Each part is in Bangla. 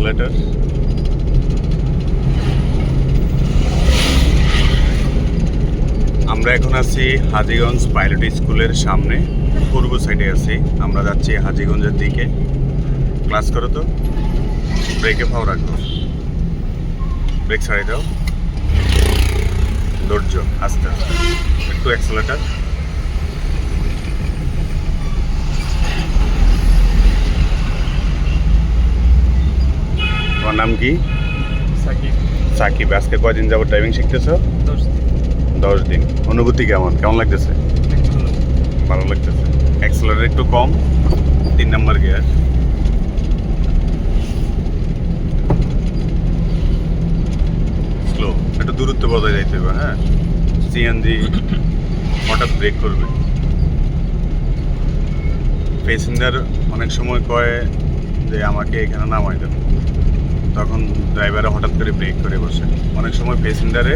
অ্যাক্সেলেটর। আমরা এখন আছি হাজীগঞ্জ পাইলট স্কুলের সামনে, পূর্ব সাইডে আছি। আমরা যাচ্ছি হাজীগঞ্জের দিকে। ক্লাস করো তো, ব্রেকে পাও রাখো, ব্রেক ছাড়িয়ে দাও, ধৈর্য, আস্তে আস্তে, একটু অ্যাক্সেলেটর। তোমার নাম কি? সাকিব। সাকিব। আজকে কয়দিন যাবো ড্রাইভিং শিখতেছো? 10 দিন। অনুভূতি কেমন লাগতেছে? ভালো লাগতেছে। অ্যাক্সেলেটর একটু কম, 3 নাম্বার গিয়ার। স্লো, একটু দূরত্ব বজায় যাইতে হবে। হ্যাঁ, সিএনজি হঠাৎ ব্রেক করবে। প্যাসেঞ্জার অনেক সময় কয় যে আমাকে এখানে নামাই দেবে, তখন ড্রাইভারে হঠাৎ করে ব্রেক করে বসে। অনেক সময় প্যাসেঞ্জারে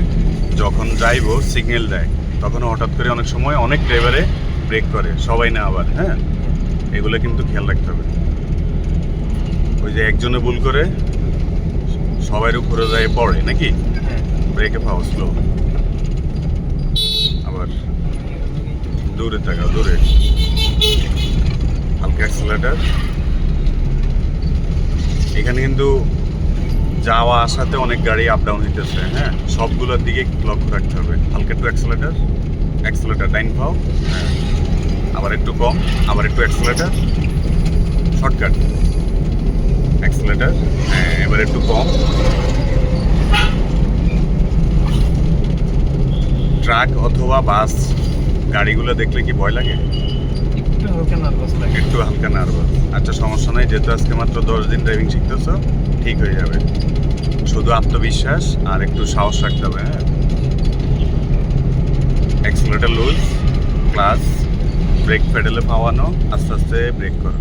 যখন যাইবো সিগন্যাল দেয়, তখন হঠাৎ করে অনেক সময় অনেক ড্রাইভারে ব্রেক করে, সবাই না আবার। হ্যাঁ, এগুলো কিন্তু খেয়াল রাখতে হবে। ওই যে একজনে ভুল করে সবার উপরে যায় পড়ে নাকি? ব্রেকে পাও স্লো। আবার দূরে থাকা, দূরে, হালকা অ্যাক্সেলেটর। এখানে কিন্তু যাওয়া আসাতে অনেক গাড়ি আপ ডাউন হইতেছে। হ্যাঁ, সবগুলোর দিকে লক্ষ্য রাখতে হবে। হালকা একটু অ্যাক্সেলেটর ডাইন পাও, আবার একটু কম, আবার একটু অ্যাক্সেলেটর, শর্টকাট অ্যাক্সেলেটর। হ্যাঁ, এবার একটু কম। ট্রাক অথবা বাস গাড়িগুলো দেখলে কি ভয় লাগে? একটু হালকা নার্ভাস লাগে। একটু হালকা নার্ভাস। আচ্ছা, সমস্যা নাই, যেহেতু আজকে মাত্র 10 দিন ড্রাইভিং শিখতেছো, ঠিক হয়ে যাবে। শুধু আত্মবিশ্বাস আর একটু সাহস রাখতে হবে। হ্যাঁ, অ্যাক্সেলেটর লুজ, ক্লাস, ব্রেক পেডেলে পাওয়ানো, আস্তে আস্তে ব্রেক করো।